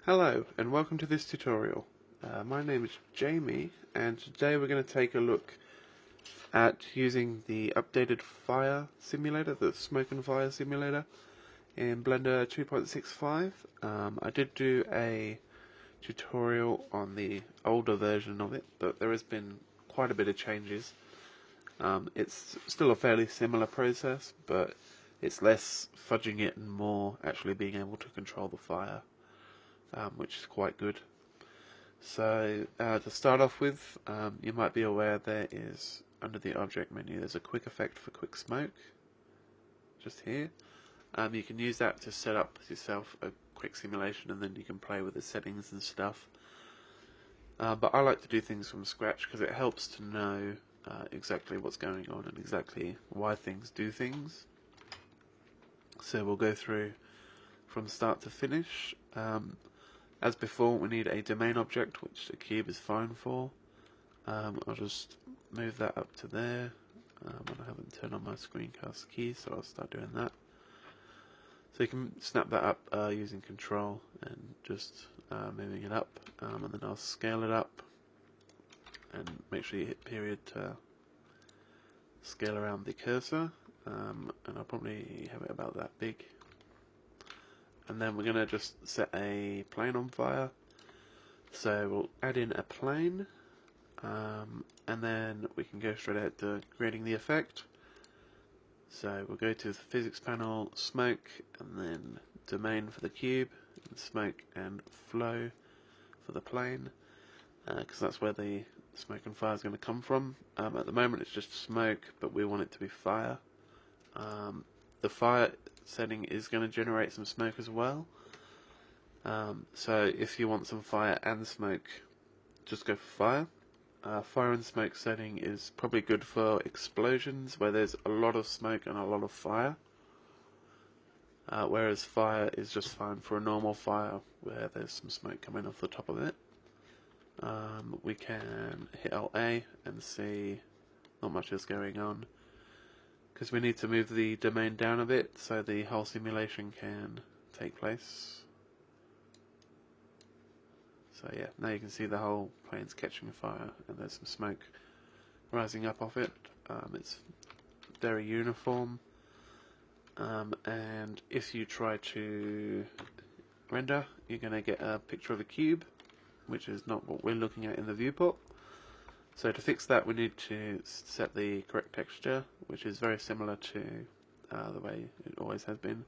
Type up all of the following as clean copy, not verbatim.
Hello and welcome to this tutorial. My name is Jamie and today we're going to take a look at using the updated fire simulator, the smoke and fire simulator in Blender 2.65. I did do a tutorial on the older version of it, but there has been quite a bit of changes. It's still a fairly similar process, but it's less fudging it and more actually being able to control the fire. Which is quite good. So to start off with, you might be aware there is, under the object menu, there's a quick effect for quick smoke, just here. You can use that to set up yourself a quick simulation and then you can play with the settings and stuff. But I like to do things from scratch because it helps to know exactly what's going on and exactly why things do things. So we'll go through from start to finish. As before, we need a domain object, which the cube is fine for. I'll just move that up to there. And I haven't turned on my screencast key, so I'll start doing that. So you can snap that up using Control and just moving it up. And then I'll scale it up and make sure you hit period to scale around the cursor. And I'll probably have it about that big. And then we're going to just set a plane on fire. So we'll add in a plane, and then we can go straight ahead to creating the effect. So we'll go to the physics panel, smoke, and then domain for the cube, and smoke and flow for the plane, because that's where the smoke and fire is going to come from. At the moment it's just smoke, but we want it to be fire. The fire setting is going to generate some smoke as well. So if you want some fire and smoke, just go for fire. Fire and smoke setting is probably good for explosions where there's a lot of smoke and a lot of fire. Whereas fire is just fine for a normal fire where there's some smoke coming off the top of it. We can hit Alt-A and see not much is going on, because we need to move the domain down a bit so the whole simulation can take place. So yeah, now you can see the whole plane's catching fire and there's some smoke rising up off it. It's very uniform, and if you try to render, you're going to get a picture of a cube, which is not what we're looking at in the viewport. So to fix that, we need to set the correct texture, which is very similar to the way it always has been.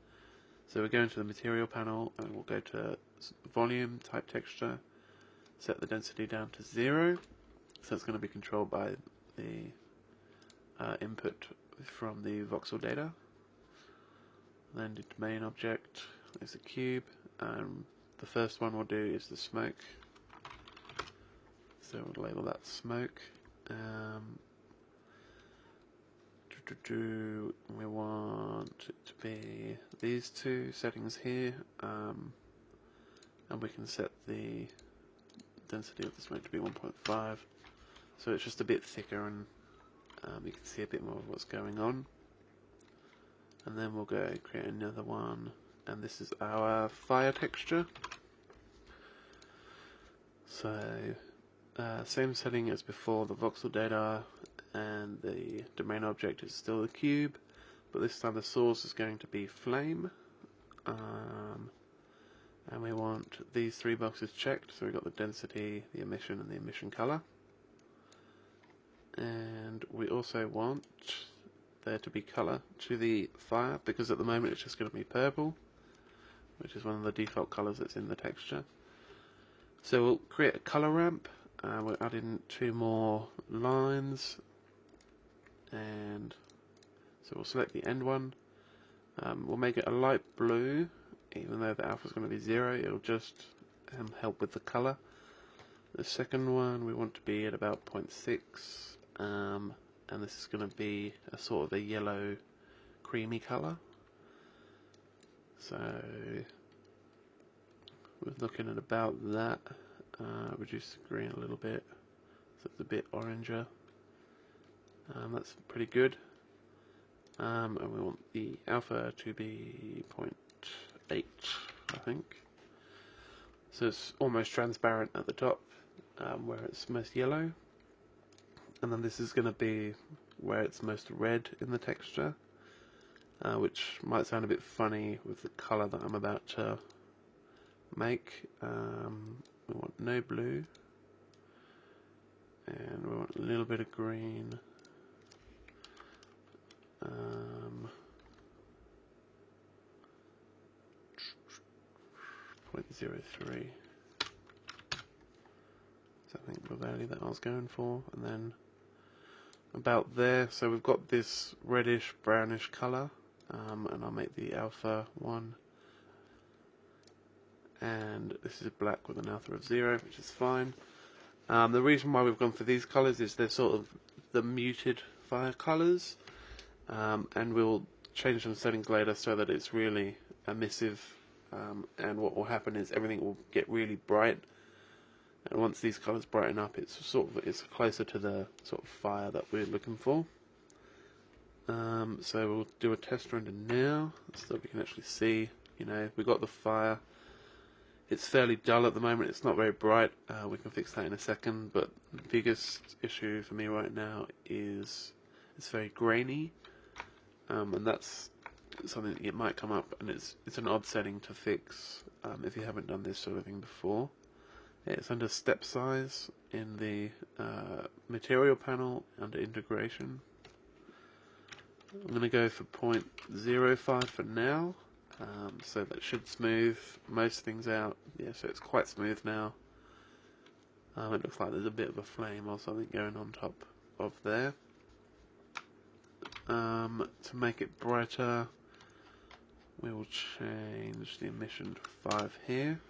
So we go into the material panel and we'll go to volume, type texture, set the density down to 0. So it's going to be controlled by the input from the voxel data. Then the domain object is a cube. The first one we'll do is the smoke. So we'll label that smoke. We want it to be these two settings here, and we can set the density of the smoke to be 1.5, so it's just a bit thicker and you can see a bit more of what's going on. And then we'll go create another one, and this is our fire texture. So same setting as before, the voxel data, and the domain object is still the cube, but this time the source is going to be flame, and we want these three boxes checked. So we've got the density, the emission, and the emission color. And we also want there to be color to the fire, because at the moment it's just going to be purple, which is one of the default colors that's in the texture. So we'll create a color ramp. We'll add in 2 more lines, and so we'll select the end one. We'll make it a light blue, even though the alpha is going to be 0. It'll just help with the color. The second one we want to be at about 0.6, and this is going to be a sort of a yellow creamy color. So we're looking at about that. Reduce the green a little bit so it's a bit oranger. That's pretty good. And we want the alpha to be 0.8, I think. So it's almost transparent at the top, where it's most yellow. And then this is going to be where it's most red in the texture, which might sound a bit funny with the colour that I'm about to make. We want no blue, and we want a little bit of green. 0.03. So I think the value that I was going for, and then about there. So we've got this reddish brownish colour, and I'll make the alpha 1, and this is black with an alpha of 0, which is fine. The reason why we've gone for these colours is they're sort of the muted fire colours, and we'll change some settings later so that it's really emissive, and what will happen is everything will get really bright, and once these colours brighten up, it's closer to the sort of fire that we're looking for. So we'll do a test render now so that we can actually see. We've got the fire. It's fairly dull at the moment, it's not very bright. We can fix that in a second, but the biggest issue for me right now is it's very grainy, and that's something that might come up, and it's an odd setting to fix if you haven't done this sort of thing before. It's under step size in the material panel under integration. I'm going to go for 0.05 for now. So that should smooth most things out. Yeah, so it's quite smooth now. It looks like there's a bit of a flame or something going on top of there. To make it brighter, we will change the emission to 5 here.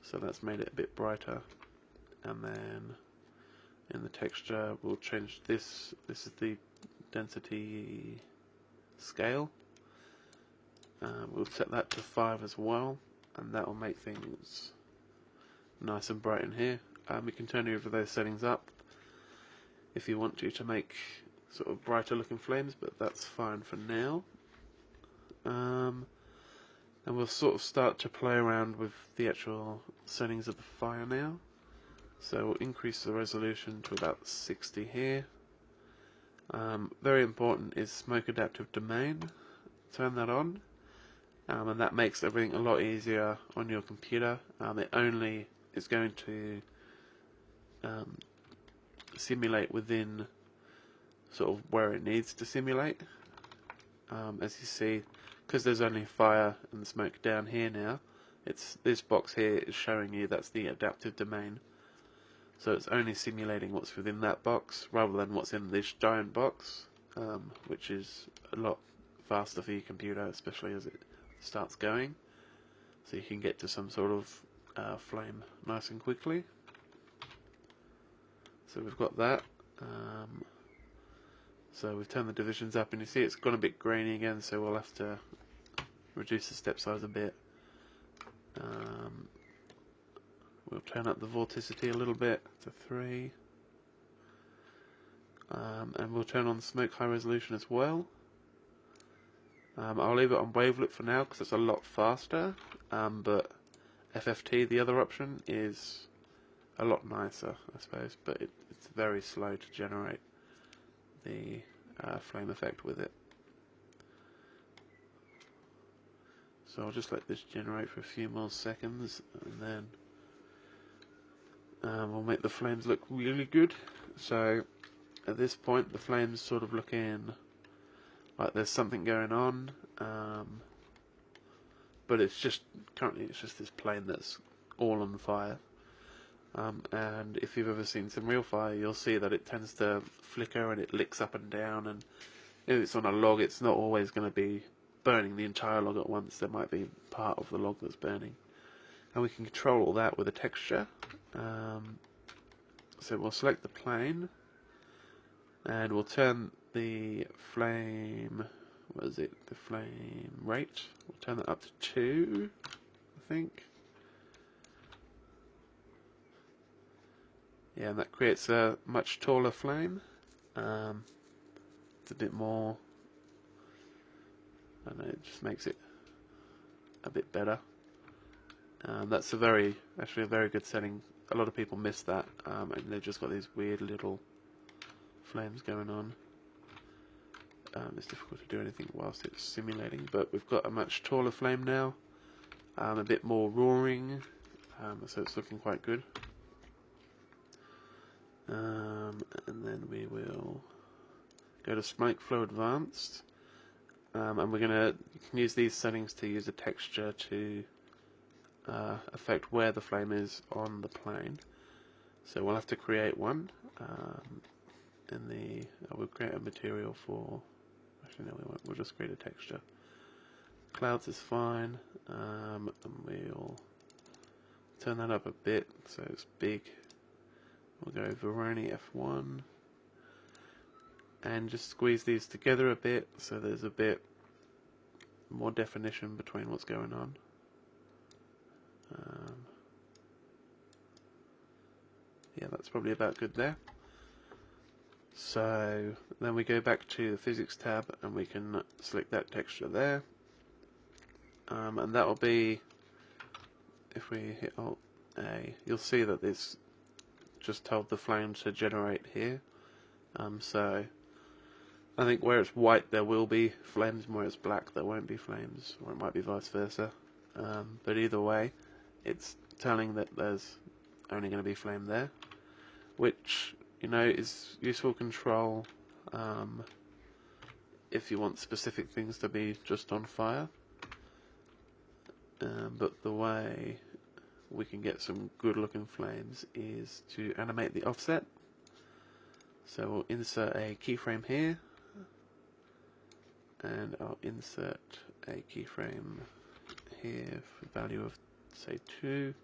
So that's made it a bit brighter. And then in the texture, we'll change this. This is the density scale. We'll set that to 5 as well, and that will make things nice and bright in here. We can turn either of those settings up if you want to make sort of brighter looking flames, but that's fine for now. And we'll sort of start to play around with the actual settings of the fire now. So we'll increase the resolution to about 60 here. Very important is smoke adaptive domain. Turn that on. And that makes everything a lot easier on your computer. It only is going to simulate within sort of where it needs to simulate. As you see, because there's only fire and smoke down here now, this box here is showing you that's the adaptive domain. So it's only simulating what's within that box rather than what's in this giant box, which is a lot faster for your computer, especially as it starts going, so you can get to some sort of flame nice and quickly. So we've got that. So we've turned the divisions up, and you see it's gone a bit grainy again, so we'll have to reduce the step size a bit. We'll turn up the vorticity a little bit to 3, and we'll turn on smoke high resolution as well. I'll leave it on wavelet for now because it's a lot faster, but FFT, the other option, is a lot nicer, I suppose, but it's very slow to generate the flame effect with it. So I'll just let this generate for a few more seconds, and then we'll make the flames look really good. So at this point the flames sort of looking like there's something going on, but currently it's just this plane that's all on fire. And if you've ever seen some real fire, you'll see that it tends to flicker and it licks up and down, and if it's on a log, it's not always going to be burning the entire log at once. There might be part of the log that's burning, and we can control all that with a texture. So we'll select the plane, and we'll turn the flame, the flame rate, we'll turn that up to 2, I think. Yeah, and that creates a much taller flame. It's a bit more, I don't know, it just makes it a bit better. That's actually a very good setting. A lot of people miss that, and they've just got these weird little flames going on. It's difficult to do anything whilst it's simulating, but we've got a much taller flame now, a bit more roaring, so it's looking quite good. And then we will go to Smoke Flow Advanced, and you can use these settings to use a texture to affect where the flame is on the plane. So we'll have to create one. We'll create a material for. Actually, no, we won't. We'll just create a texture. Clouds is fine, and we'll turn that up a bit so it's big. We'll go Veroni F1 and just squeeze these together a bit so there's a bit more definition between what's going on. Yeah, that's probably about good there. So then we go back to the Physics tab and we can select that texture there. And that will be, if we hit Alt A, you'll see that this just told the flame to generate here. So I think where it's white there will be flames, and where it's black there won't be flames, or it might be vice versa. But either way, it's telling that there's only going to be flame there, which, you know, is useful control if you want specific things to be just on fire. But the way we can get some good looking flames is to animate the offset. So we'll insert a keyframe here, and I'll insert a keyframe here for value of say 2,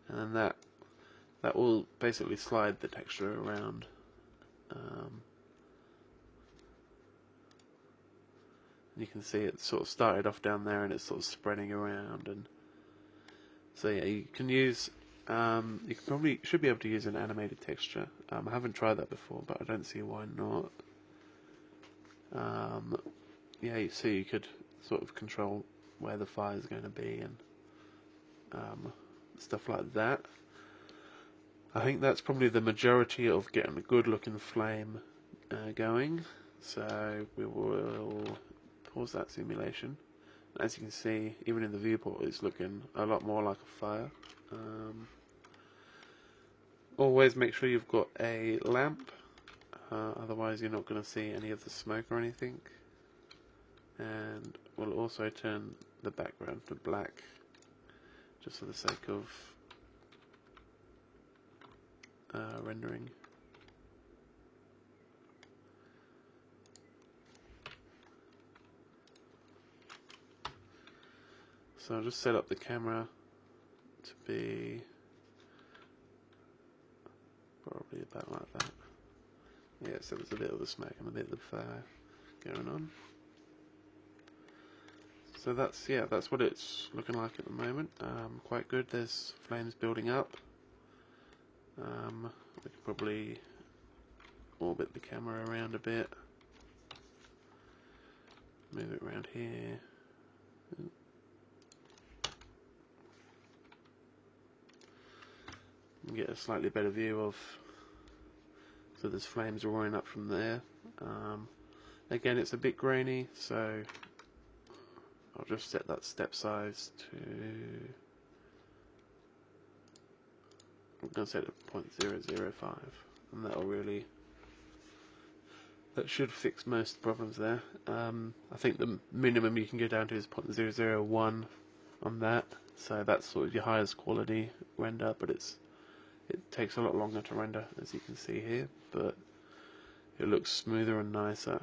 and then that will basically slide the texture around. You can see it sort of started off down there and it's sort of spreading around, and so yeah, you can use should be able to use an animated texture. I haven't tried that before, but I don't see why not. Yeah, so you could sort of control where the fire is going to be and stuff like that. I think that's probably the majority of getting a good looking flame going. So we will pause that simulation. As you can see, even in the viewport, it's looking a lot more like a fire. Always make sure you've got a lamp, otherwise you're not going to see any of the smoke or anything. And we'll also turn the background to black, just for the sake of rendering. So I'll just set up the camera to be probably about like that. Yeah, so there's a bit of the smoke and a bit of the fire going on. So that's what it's looking like at the moment. Quite good. There's flames building up. We could probably orbit the camera around a bit. Move it around here. And get a slightly better view of. So there's flames roaring up from there. Again, it's a bit grainy, so I'll just set that step size to. I'm going to set it to 0.005, and that should fix most problems there. I think the minimum you can go down to is 0.001 on that, so that's sort of your highest quality render, but it takes a lot longer to render, as you can see here, but it looks smoother and nicer,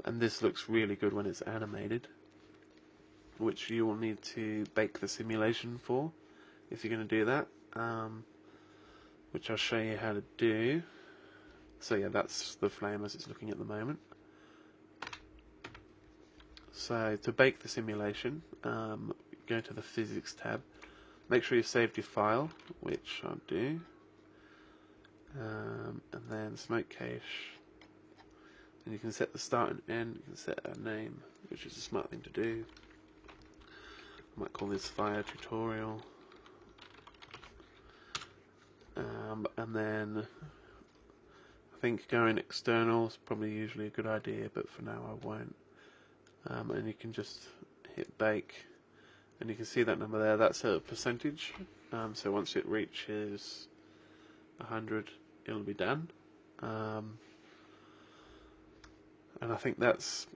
and this looks really good when it's animated, which you will need to bake the simulation for if you're going to do that, which I'll show you how to do. So yeah, that's the flame as it's looking at the moment. So to bake the simulation, go to the Physics tab, make sure you've saved your file, which I'll do, and then Smoke Cache, and you can set the start and end, you can set a name, which is a smart thing to do. I might call this Fire Tutorial. and then I think going external is probably usually a good idea, but for now I won't. And you can just hit bake, and you can see that number there. That's a percentage. So once it reaches 100, it'll be done. And I think that's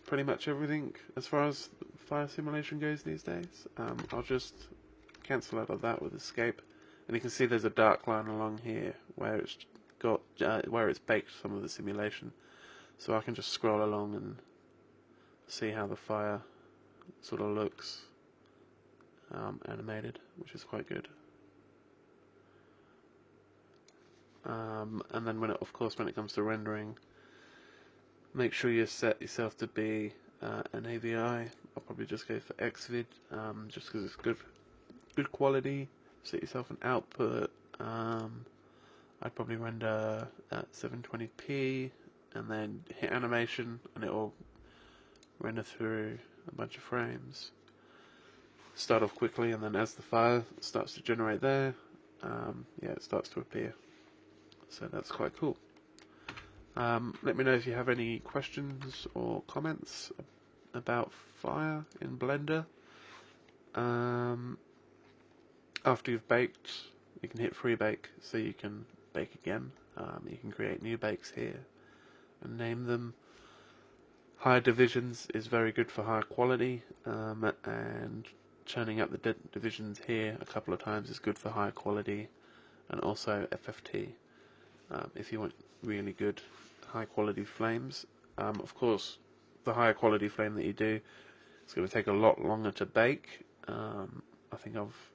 pretty much everything as far as fire simulation goes these days. I'll just cancel out of that with escape, and you can see there's a dark line along here where it's baked some of the simulation. So I can just scroll along and see how the fire sort of looks animated, which is quite good. And then when it comes to rendering, make sure you set yourself to be an AVI. I'll probably just go for Xvid, just because it's good quality. Set yourself an output. I'd probably render at 720p, and then hit animation, and it will render through a bunch of frames. Start off quickly, and then as the fire starts to generate there, it starts to appear. So that's quite cool. Let me know if you have any questions or comments about fire in Blender. After you've baked, you can hit free bake, so you can bake again. You can create new bakes here and name them. Higher divisions is very good for higher quality, and turning up the divisions here a couple of times is good for higher quality, and also FFT if you want really good high quality flames. Of course, the higher quality flame that you do, it's going to take a lot longer to bake. I think I've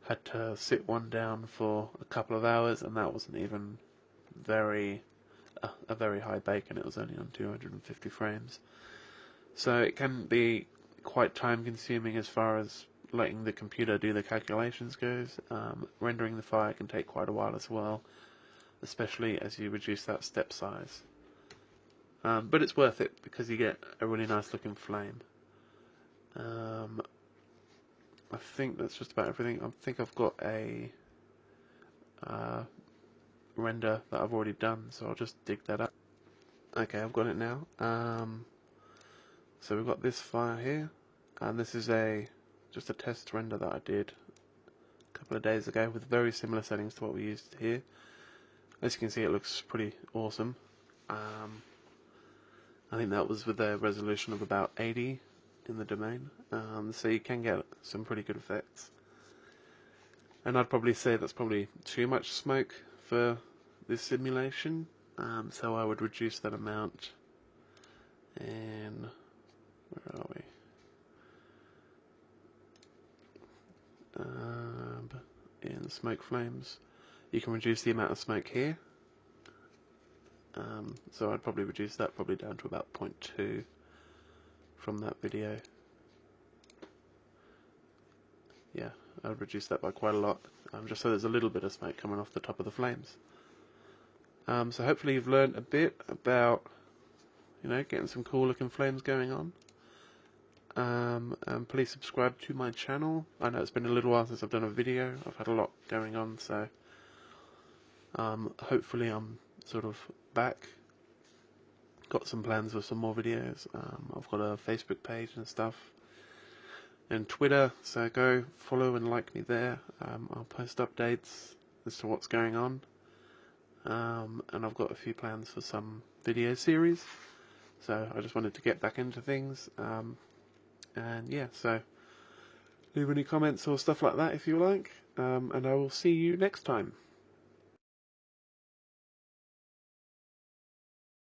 had to sit one down for a couple of hours, and that wasn't even a very high bake, and it was only on 250 frames. So it can be quite time consuming as far as letting the computer do the calculations goes. Rendering the fire can take quite a while as well, especially as you reduce that step size. But it's worth it because you get a really nice looking flame. I think that's just about everything. I think I've got a render that I've already done, so I'll just dig that up. Okay, I've got it now. So we've got this fire here, and this is just a test render that I did a couple of days ago with very similar settings to what we used here. As you can see, it looks pretty awesome. I think that was with a resolution of about 80 in the domain, so you can get some pretty good effects. And I'd probably say that's probably too much smoke for this simulation, so I would reduce that amount. And where are we? In smoke flames, you can reduce the amount of smoke here. So I'd probably reduce that down to about 0.2 from that video. Yeah, I'd reduce that by quite a lot, just so there's a little bit of smoke coming off the top of the flames. So hopefully you've learned a bit about, getting some cool looking flames going on. And please subscribe to my channel. I know it's been a little while since I've done a video. I've had a lot going on, so hopefully I'm sort of back. Got some plans for some more videos. I've got a Facebook page and stuff, and Twitter, so go follow and like me there. I'll post updates as to what's going on, and I've got a few plans for some video series, so I just wanted to get back into things. And yeah, so leave any comments or stuff like that if you like, and I will see you next time.